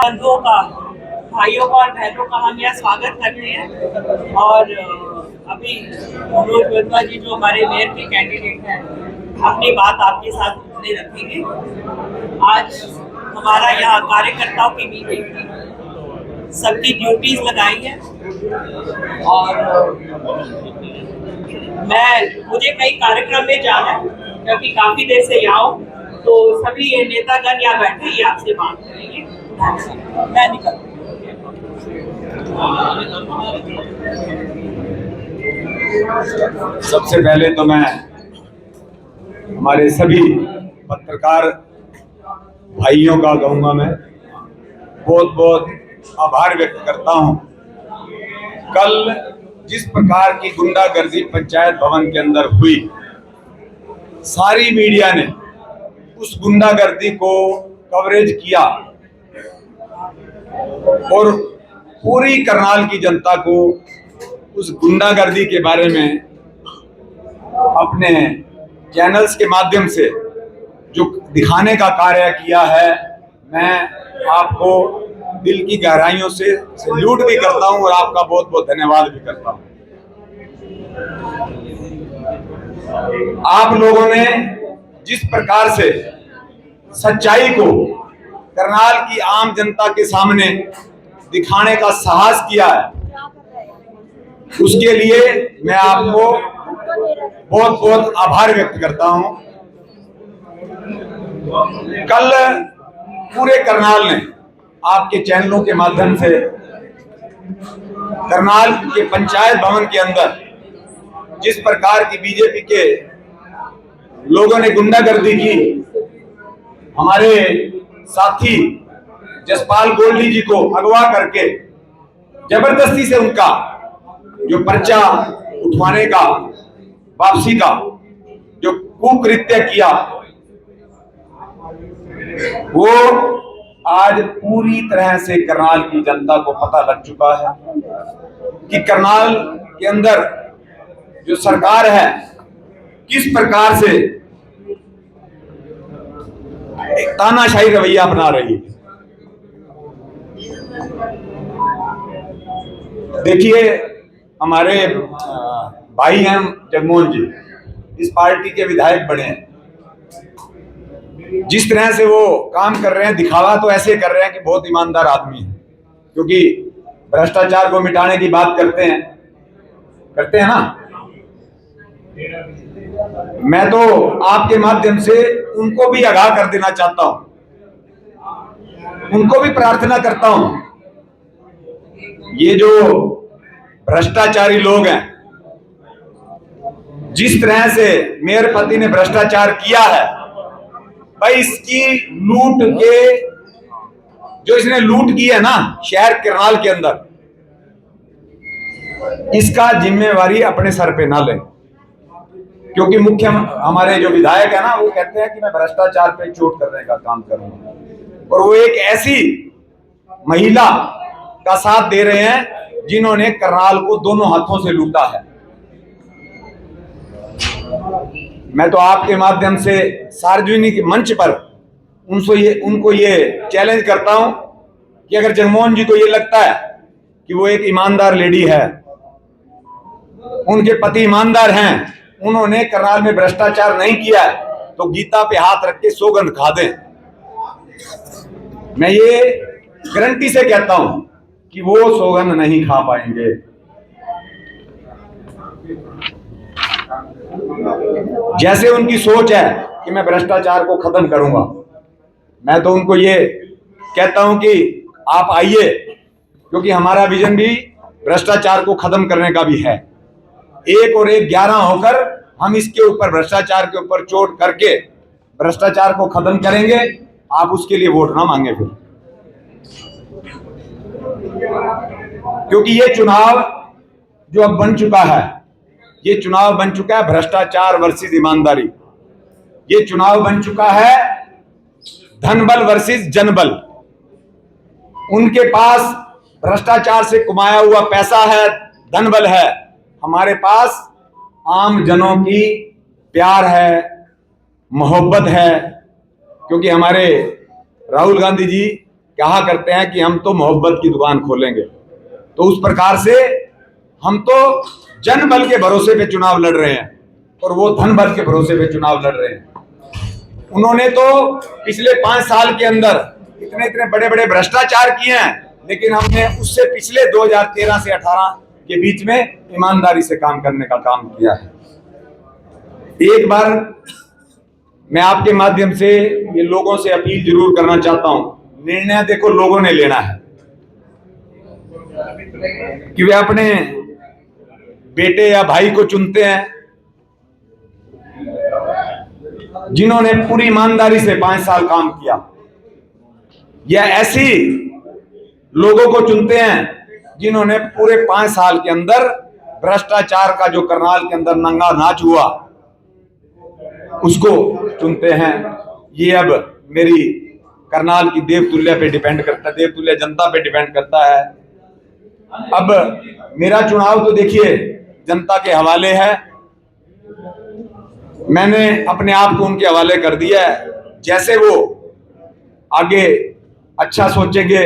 बंधुओं का, भाइयों का और बहनों का हम यहाँ स्वागत करते हैं। और अभी मनोज वर्मा जी जो हमारे मेयर के कैंडिडेट हैं अपनी बात आपके साथ नहीं रखेंगे। आज हमारा यहाँ कार्यकर्ताओं की मीटिंग थी, सबकी ड्यूटीज लगाई है और मुझे कई कार्यक्रम में जाना है क्योंकि काफी देर से यहाँ हूँ, तो सभी ये नेतागण यहाँ बैठे ही आपसे बात करेंगे। मैं निकल सबसे पहले तो मैं हमारे सभी पत्रकार भाइयों का कहूँगा, मैं बहुत बहुत आभार व्यक्त करता हूँ। कल जिस प्रकार की गुंडागर्दी पंचायत भवन के अंदर हुई, सारी मीडिया ने उस गुंडागर्दी को कवरेज किया और पूरी करनाल की जनता को उस गुंडागर्दी के बारे में अपने चैनल्स के माध्यम से जो दिखाने का कार्य किया है, मैं आपको दिल की गहराइयों से सैल्यूट भी करता हूं और आपका बहुत बहुत धन्यवाद भी करता हूं। आप लोगों ने जिस प्रकार से सच्चाई को करनाल की आम जनता के सामने दिखाने का साहस किया है, उसके लिए मैं आपको बहुत बहुत आभार व्यक्त करता हूं। कल पूरे करनाल ने आपके चैनलों के माध्यम से करनाल के पंचायत भवन के अंदर जिस प्रकार की बीजेपी के लोगों ने गुंडागर्दी की, हमारे साथी जसपाल गोल्डी जी को अगवा करके जबरदस्ती से उनका जो पर्चा उठवाने का, वापसी का जो कुकृत्य किया, वो आज पूरी तरह से करनाल की जनता को पता लग चुका है कि करनाल के अंदर जो सरकार है किस प्रकार से एक तानाशाही रवैया अपना रही है। देखिए, हमारे भाई हैं जगमोहन जी, इस पार्टी के विधायक बने हैं। जिस तरह से वो काम कर रहे हैं, दिखावा तो ऐसे कर रहे हैं कि बहुत ईमानदार आदमी है, क्योंकि भ्रष्टाचार को मिटाने की बात करते हैं ना। मैं तो आपके माध्यम से उनको भी आगाह कर देना चाहता हूं, उनको भी प्रार्थना करता हूं, ये जो भ्रष्टाचारी लोग हैं, जिस तरह से मेयर पति ने भ्रष्टाचार किया है, भाई इसकी लूट के जो इसने लूट की है ना शहर करनाल के अंदर, इसका जिम्मेवारी अपने सर पे ना लें, क्योंकि मुख्य हमारे जो विधायक है ना, वो कहते हैं कि मैं भ्रष्टाचार पे चोट करने का काम करूंगा, और वो एक ऐसी महिला का साथ दे रहे हैं जिन्होंने करनाल को दोनों हाथों से लूटा है। मैं तो आपके माध्यम से सार्वजनिक मंच पर उनको ये चैलेंज करता हूं कि अगर जगमोहन जी को ये लगता है कि वो एक ईमानदार लेडी है, उनके पति ईमानदार हैं, उन्होंने करनाल में भ्रष्टाचार नहीं किया है, तो गीता पे हाथ रख के सौगंध खा दें। मैं ये गारंटी से कहता हूं कि वो सौगंध नहीं खा पाएंगे। जैसे उनकी सोच है कि मैं भ्रष्टाचार को खत्म करूंगा, मैं तो उनको ये कहता हूं कि आप आइए, क्योंकि हमारा विजन भी भ्रष्टाचार को खत्म करने का भी है। 1 और 1 11 होकर हम इसके ऊपर, भ्रष्टाचार के ऊपर चोट करके भ्रष्टाचार को खत्म करेंगे। आप उसके लिए वोट ना मांगे फिर, क्योंकि ये चुनाव जो अब बन चुका है, ये चुनाव बन चुका है भ्रष्टाचार वर्सेस ईमानदारी। ये चुनाव बन चुका है धनबल वर्सेस जनबल। उनके पास भ्रष्टाचार से कमाया हुआ पैसा है, धनबल है, हमारे पास आम जनों की प्यार है, मोहब्बत है, क्योंकि हमारे राहुल गांधी जी कहा करते हैं कि हम तो मोहब्बत की दुकान खोलेंगे, तो उस प्रकार से हम तो जन बल के भरोसे पे चुनाव लड़ रहे हैं और वो धन बल के भरोसे पे चुनाव लड़ रहे हैं। उन्होंने तो पिछले 5 साल के अंदर इतने इतने बड़े बड़े भ्रष्टाचार किए हैं, लेकिन हमने उससे पिछले 2013 से 18 के बीच में ईमानदारी से काम करने का काम किया है। एक बार मैं आपके माध्यम से ये लोगों से अपील जरूर करना चाहता हूं, निर्णय देखो लोगों ने लेना है कि वे अपने बेटे या भाई को चुनते हैं जिन्होंने पूरी ईमानदारी से 5 साल काम किया, या ऐसी लोगों को चुनते हैं जिन्होंने पूरे 5 साल के अंदर भ्रष्टाचार का जो करनाल के अंदर नंगा नाच हुआ उसको चुनते हैं। ये अब मेरी करनाल की देवतुल्य पे डिपेंड करता है, देवतुल्य जनता पे डिपेंड करता है। अब मेरा चुनाव तो देखिए जनता के हवाले है, मैंने अपने आप को उनके हवाले कर दिया है। जैसे वो आगे अच्छा सोचेंगे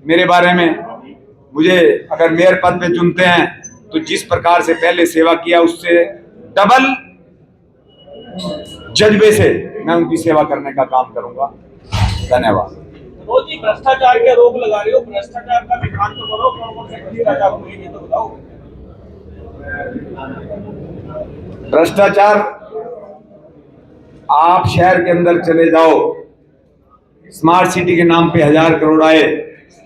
मेरे बारे में, मुझे अगर मेयर पद पे चुनते हैं तो जिस प्रकार से पहले सेवा किया उससे डबल जज्बे से मैं उनकी सेवा करने का काम करूंगा। धन्यवाद। तो जी भ्रष्टाचार के आरोप लगा रहे हो, भ्रष्टाचार का विधान तो करो, कौन से भ्रष्टाचार हुए ये तो बताओ। भ्रष्टाचार आप शहर के अंदर चले जाओ, स्मार्ट सिटी के नाम पे 1000 करोड़ आए,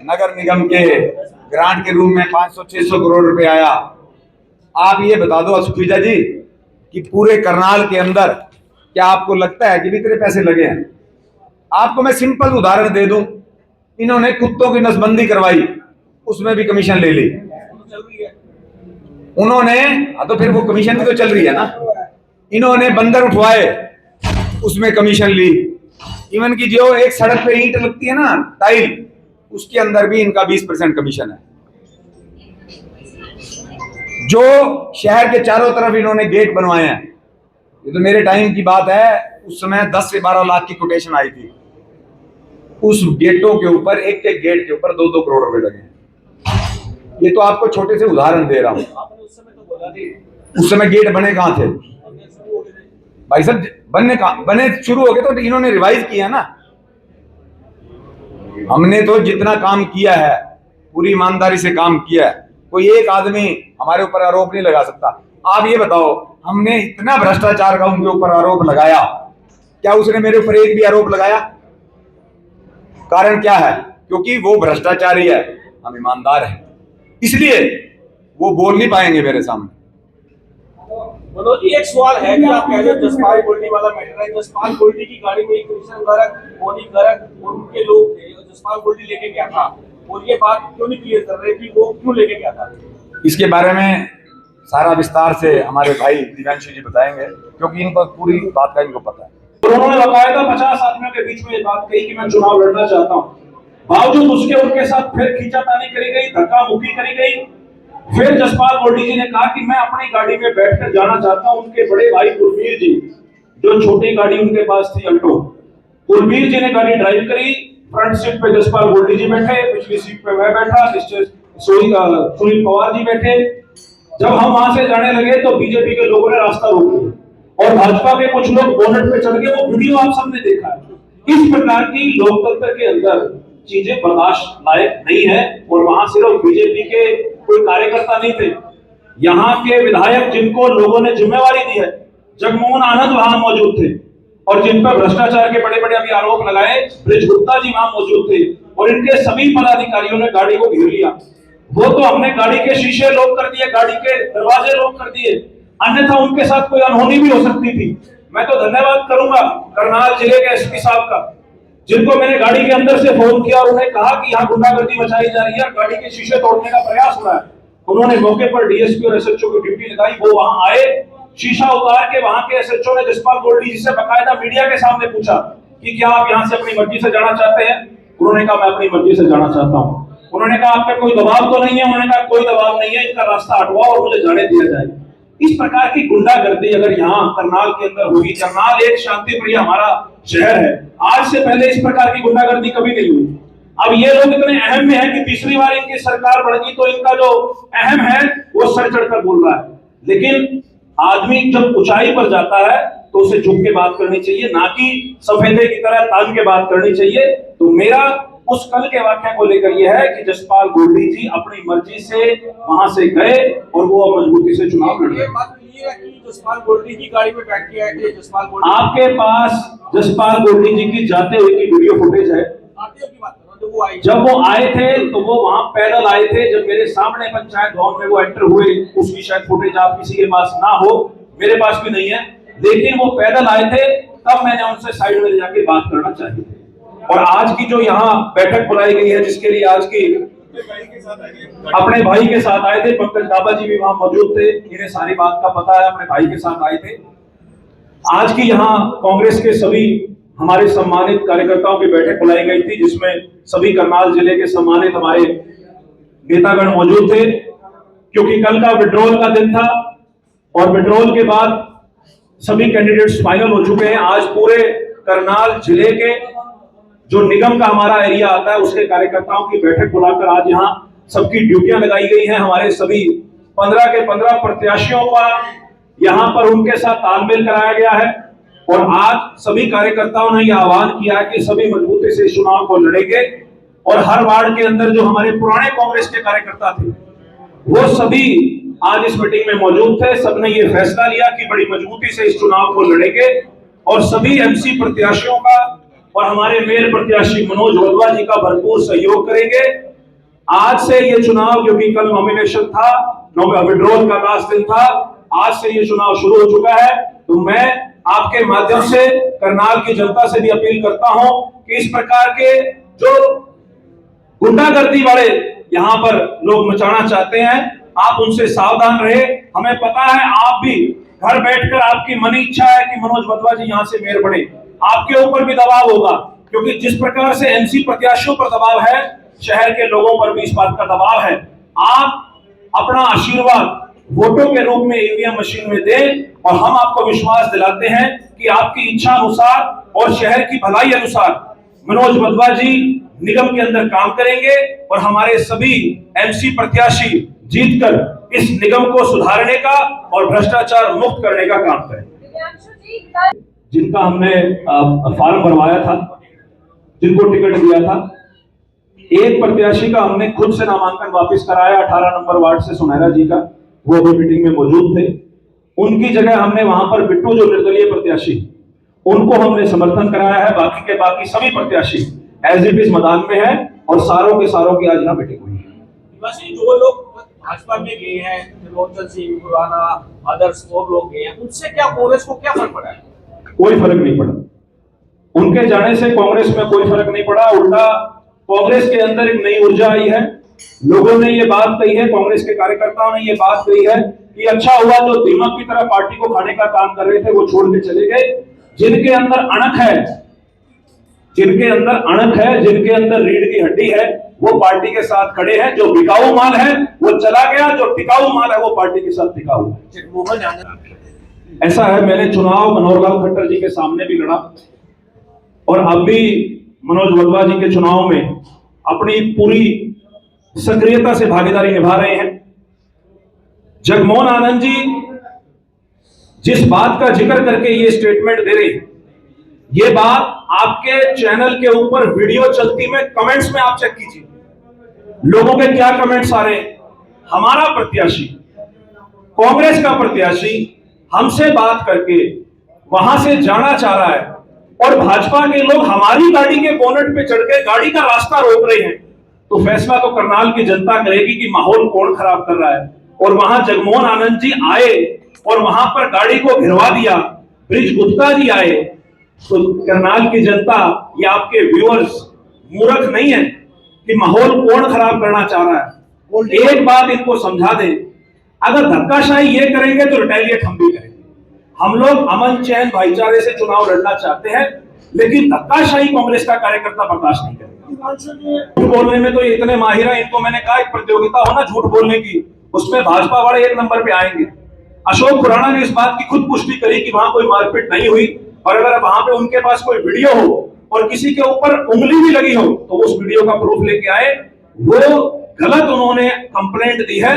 नगर निगम के ग्रांट के रूप में 500-600 करोड़ रुपए आया। आप ये बता दो सुखीजा जी कि पूरे करनाल के अंदर क्या आपको लगता है कि इतने पैसे लगे हैं? आपको मैं सिंपल उदाहरण दे दूं, इन्होंने कुत्तों की नसबंदी करवाई, उसमें भी कमीशन ले ली उन्होंने। तो फिर वो कमीशन भी तो चल रही है ना। इन्होंने बंदर उठवाए, उसमें कमीशन ली। इवन की जो एक सड़क पे ईंट लगती है ना टाइल, उसके अंदर भी इनका 20% कमीशन है। जो शहर के चारों तरफ इन्होंने गेट बनवाए हैं, ये तो मेरे टाइम की बात है, उस समय 10 से 12 लाख की कोटेशन आई थी। उस गेटों के ऊपर, एक एक गेट के ऊपर 2-2 करोड़ रुपए लगे। ये तो आपको छोटे से उदाहरण दे रहा हूं। उस समय गेट बने कहां थे भाई साहब? बने शुरू हो गए तो इन्होंने रिवाइज किया ना। हमने तो जितना काम किया है पूरी ईमानदारी से काम किया है, कोई एक आदमी हमारे ऊपर आरोप नहीं लगा सकता। आप ये बताओ, हमने इतना भ्रष्टाचार का उनके ऊपर आरोप लगाया, क्या उसने मेरे ऊपर एक भी आरोप लगाया? कारण क्या है? क्योंकि वो भ्रष्टाचारी है, हम ईमानदार हैं, इसलिए वो बोल नहीं पाएंगे मेरे सामने। मनोज जी एक सवाल है कि आप कह रहे हो जसपाल गोल्डी वाला मैटर है। जसपाल गोल्डी की गाड़ी में कृष्ण गर्ग, मोनी गर्ग और उनके लोग थे, जसपाल गोल्डी लेके गया था, और ये बात क्यों नहीं क्लियर कर रहे कि वो क्यों लेके गया था? इसके बारे में सारा विस्तार से हमारे भाई दिव्यांशु जी बताएंगे, क्योंकि इनको पूरी बात का इनको पता है। उन्होंने बताया था 50 आदमियों के बीच में ये बात कही कि मैं चुनाव लड़ना चाहता हूँ। बावजूद उसके उनके साथ फिर खींचातानी करी गई, धक्का मुक्की करी गई। फिर जसपाल गोल्डी जी ने कहा कि मैं अपनी गाड़ी में बैठकर जाना चाहता हूं। उनके बड़े भाई कुलबीर जी, जो छोटी गाड़ी उनके पास थी अल्टो, कुलबीर जी ने गाड़ी ड्राइव करी। फ्रंट सीट पे जसपाल गोल्डी जी बैठे, पिछली सीट पे मैं बैठा, सुनील पवार जी बैठे। जब हम वहां से जाने लगे तो बीजेपी के लोगों ने रास्ता रोक दिया और भाजपा के कुछ लोग बोनट पे चढ़ गए। वो वीडियो आप सबने देखा है। इस प्रकार की लोकतंत्र के अंदर चीजें बर्दाश्त लायक नहीं है। और वहां सिर्फ बीजेपी के कोई कार्यकर्ता नहीं थे, यहाँ के विधायक जिनको लोगों ने जिम्मेवारी दी है, जगमोहन आनंद वहां मौजूद थे, और जिन पर भ्रष्टाचार के बड़े बड़े अभी आरोप लगाए, ब्रिज गुप्ता जी वहां मौजूद थे, और इनके सभी पदाधिकारियों ने गाड़ी को घेर लिया। वो तो हमने गाड़ी के शीशे लॉक कर दिए, गाड़ी के दरवाजे लॉक कर दिए, अन्यथा उनके साथ कोई अनहोनी भी हो सकती थी। मैं तो धन्यवाद करूंगा करनाल जिले के एसपी साहब का, जिनको मैंने गाड़ी के अंदर से फोन किया और उन्हें कहा कि यहाँ गुंडागर्दी मचाई जा रही है, गाड़ी के शीशे तोड़ने का प्रयास हो रहा है। उन्होंने मौके पर डीएसपी और एसएचओ की ड्यूटी लगाई। वो वहां आए, शीशा उतार के वहां के एसएचओ ने जसपाल गोल्डी जी से बकायदा मीडिया के सामने पूछा कि क्या आप यहाँ से अपनी मर्जी से जाना चाहते हैं? उन्होंने कहा मैं अपनी मर्जी से जाना चाहता हूँ। उन्होंने कहा आप पे कोई दबाव तो नहीं है? उन्होंने कहा कोई दबाव नहीं है, इनका रास्ता हटवाओ और मुझे जाने दिया जाए। इस प्रकार की गुंडागर्दी अगर यहाँ करनाल के अंदर होगी, करनाल एक शांति प्रिय हमारा शहर है, आज से पहले इस प्रकार की गुंडागर्दी कभी नहीं हुई। अब ये लोग इतने अहम में है कि तीसरी बार इनकी सरकार बढ़ गई तो इनका जो अहम है वो सर चढ़कर बोल रहा है। लेकिन आदमी जब ऊंचाई पर जाता है तो उसे झुक के बात करनी चाहिए, ना कि सफेदे की तरह तान के बात करनी चाहिए। तो मेरा उस कल के वाक्य को लेकर यह है कि जसपाल गोल्डी जी अपनी मर्जी से वहां से गए और वो मजबूती से चुनाव लड़ रहे। बात ये है कि जसपाल गोल्डी की गाड़ी में बैठ के आए थे। जसपाल गोल्डी आपके पास जसपाल गोल्डी जी की जाते हुए की वीडियो फुटेज है। आरटीओ की बात कर रहा हूं, जब वो आए थे तो वो वहां पैदल आए थे। जब मेरे सामने पंचायत भवन में वो एंटर हुए, उसकी शायद फुटेज आप किसी के पास ना हो, मेरे पास भी नहीं है, लेकिन वो पैदल आए थे, तब मैंने उनसे साइड में ले जाके बात करना चाहिए थे। और आज की जो यहाँ बैठक बुलाई गई है, जिसके लिए आज की अपने भाई के साथ आए थे, पंकज दाबा जी भी वहां मौजूद थे, इन्हें सारी बात का पता है, अपने भाई के साथ आए थे। आज की यहाँ कांग्रेस के सभी हमारे सम्मानित कार्यकर्ताओं की बैठक बुलाई गई थी, जिसमें सभी करनाल जिले के सम्मानित हमारे नेतागण मौजूद थे, क्योंकि कल का विड्रॉल का दिन था और विड्रॉल के बाद सभी कैंडिडेट्स फाइनल हो चुके हैं। आज पूरे करनाल जिले के जो निगम का हमारा एरिया आता है उसके कार्यकर्ताओं की बैठक बुलाकर आज यहाँ सबकी ड्यूटियां लगाई गई हैं। हमारे सभी 15 के 15 प्रत्याशियों का यहाँ पर उनके साथ तालमेल कराया गया है और आज सभी कार्यकर्ताओं ने यह आह्वान किया है कि सभी मजबूती से इस चुनाव को लड़ेंगे। और हर वार्ड के अंदर जो हमारे पुराने कांग्रेस के कार्यकर्ता थे वो सभी आज इस मीटिंग में मौजूद थे। सबने ये फैसला लिया कि बड़ी मजबूती से इस चुनाव को लड़ेंगे और सभी एमसी प्रत्याशियों का और हमारे मेयर प्रत्याशी मनोज वधवा जी का भरपूर सहयोग करेंगे। आज से ये चुनाव, क्योंकि कल नॉमिनेशन था, विड्रॉल का लास्ट दिन था, आज से ये चुनाव शुरू हो चुका है। तो मैं आपके माध्यम से करनाल की जनता से भी अपील करता हूं कि इस प्रकार के जो गुंडागर्दी वाले यहाँ पर लोग मचाना चाहते हैं, आप उनसे सावधान रहे। हमें पता है आप भी घर बैठकर आपकी मनी इच्छा है कि मनोज वधवा जी यहाँ से मेयर बने, आपके ऊपर भी दबाव होगा, क्योंकि जिस प्रकार से एमसी प्रत्याशियों पर दबाव है, शहर के लोगों पर भी इस बात का दबाव है। आप अपना आशीर्वाद वोटों के रूप में ईवीएम मशीन में दें और हम आपको विश्वास दिलाते हैं कि आपकी इच्छा अनुसार और शहर की भलाई अनुसार मनोज वधवा जी निगम के अंदर काम करेंगे और हमारे सभी एमसी प्रत्याशी जीतकर इस निगम को सुधारने का और भ्रष्टाचार मुक्त करने का काम करेंगे। जिनका हमने फॉर्म भरवाया था, जिनको टिकट दिया था, एक प्रत्याशी का हमने खुद से नामांकन वापस कराया 18 नंबर वार्ड से सुनहरा जी का, वो अभी मीटिंग में मौजूद थे। उनकी जगह हमने वहां पर बिट्टू जो निर्दलीय प्रत्याशी, उनको हमने समर्थन कराया है। बाकी के बाकी सभी प्रत्याशी एज इट इज मैदान में है और सारों के सारों की आज यहाँ मीटिंग हुई है। जो लोग भाजपा में गए हैं, त्रिलोचन सिंह खुराना, अदर्स और लोग गए हैं, उनसे क्या कांग्रेस को क्या फर्क पड़ा है? कोई फर्क नहीं पड़ा। उनके जाने से कांग्रेस में कोई फर्क नहीं पड़ा, उल्टा कांग्रेस के अंदर एक नई ऊर्जा आई है। लोगों ने ये बात कही है, कांग्रेस के कार्यकर्ताओं ने ये बात कही है कि अच्छा हुआ जो दीमक की तरह पार्टी को खाने का काम कर रहे थे वो छोड़ के चले गए। जिनके अंदर अणख है, जिनके अंदर रीढ़ की हड्डी है, वो पार्टी के साथ खड़े हैं। जो बिकाऊ माल है वो चला गया, जो टिकाऊ माल है वो पार्टी के साथ टिकाऊ है। ऐसा है, मैंने चुनाव मनोहर लाल खट्टर जी के सामने भी लड़ा और अब भी मनोज वधवा जी के चुनाव में अपनी पूरी सक्रियता से भागीदारी निभा रहे हैं। जगमोहन आनंद जी जिस बात का जिक्र करके ये स्टेटमेंट दे रहे हैं, ये बात आपके चैनल के ऊपर वीडियो चलती में कमेंट्स में आप चेक कीजिए, लोगों के क्या कमेंट्स आ रहे हैं। हमारा प्रत्याशी, कांग्रेस का प्रत्याशी हमसे बात करके वहां से जाना चाह रहा है और भाजपा के लोग हमारी गाड़ी के बोनट पे चढ़ के गाड़ी का रास्ता रोक रहे हैं, तो फैसला तो करनाल की जनता करेगी कि माहौल कौन खराब कर रहा है। और वहां जगमोहन आनंद जी आए और वहां पर गाड़ी को भिड़वा दिया, ब्रिज गुप्ता जी आए, तो करनाल की जनता या आपके व्यूअर्स मूर्ख नहीं है कि माहौल कौन खराब करना चाह रहा है। एक बात इनको समझा दे, अगर धक्काशाही ये करेंगे तो रिटेलिएट हम भी करेंगे। हम लोग अमन चैन भाईचारे से चुनाव लड़ना चाहते हैं, लेकिन धक्काशाही कांग्रेस का कार्यकर्ता बर्दाश्त नहीं करेगा। झूठ बोलने में तो ये इतने माहिर हैं, इनको मैंने कहा एक प्रतियोगिता हो ना झूठ बोलने की, उसमें भाजपा वाले 1 नंबर पे आएंगे। अशोक खुराना ने इस बात की खुद पुष्टि करी कि वहां कोई मारपीट नहीं हुई, और अगर वहां पे उनके पास कोई वीडियो हो और किसी के ऊपर उंगली भी लगी हो तो उस वीडियो का प्रूफ लेके आए। वो गलत उन्होंने कंप्लेंट दी है,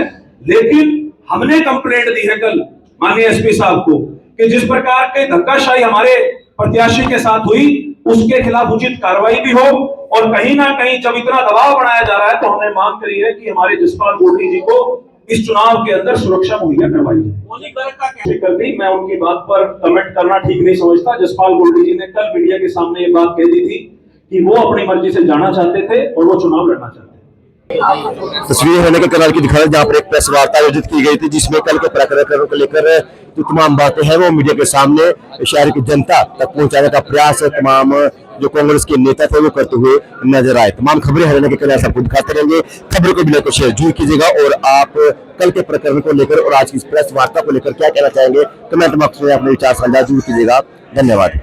लेकिन हमने कंप्लेंट दी है कल माननीय एसपी साहब को कि जिस प्रकार के धक्काशाही हमारे प्रत्याशी के साथ हुई उसके खिलाफ उचित कार्रवाई भी हो। और कहीं ना कहीं जब इतना दबाव बनाया जा रहा है तो हमने मांग करी है कि हमारे जसपाल गोल्डी जी को इस चुनाव के अंदर सुरक्षा मुहैया करवाई जाए। कर दी, मैं उनकी बात पर कमेंट करना ठीक नहीं समझता। जसपाल गोल्डी जी ने कल मीडिया के सामने ये बात कह दी थी कि वो अपनी मर्जी से जाना चाहते थे और वो चुनाव लड़ना चाहते थे। तस्वीर होने के कनाल की दिखाई जहाँ पर एक प्रेस वार्ता आयोजित की गई थी, जिसमें कल के प्रकरण को लेकर जो तमाम बातें हैं वो मीडिया के सामने शहर की जनता तक पहुंचाने का प्रयास तमाम जो कांग्रेस के नेता थे वो करते हुए नजर आए। तमाम खबरें हरियाणा के कनाल सबको दिखाते रहेंगे। खबरों को बिना शेयर जरूर कीजिएगा और आप कल के प्रकरण को लेकर और आज की प्रेस वार्ता को लेकर क्या कहना चाहेंगे कमेंट बॉक्स में अपने विचार साझा जरूर कीजिएगा। धन्यवाद।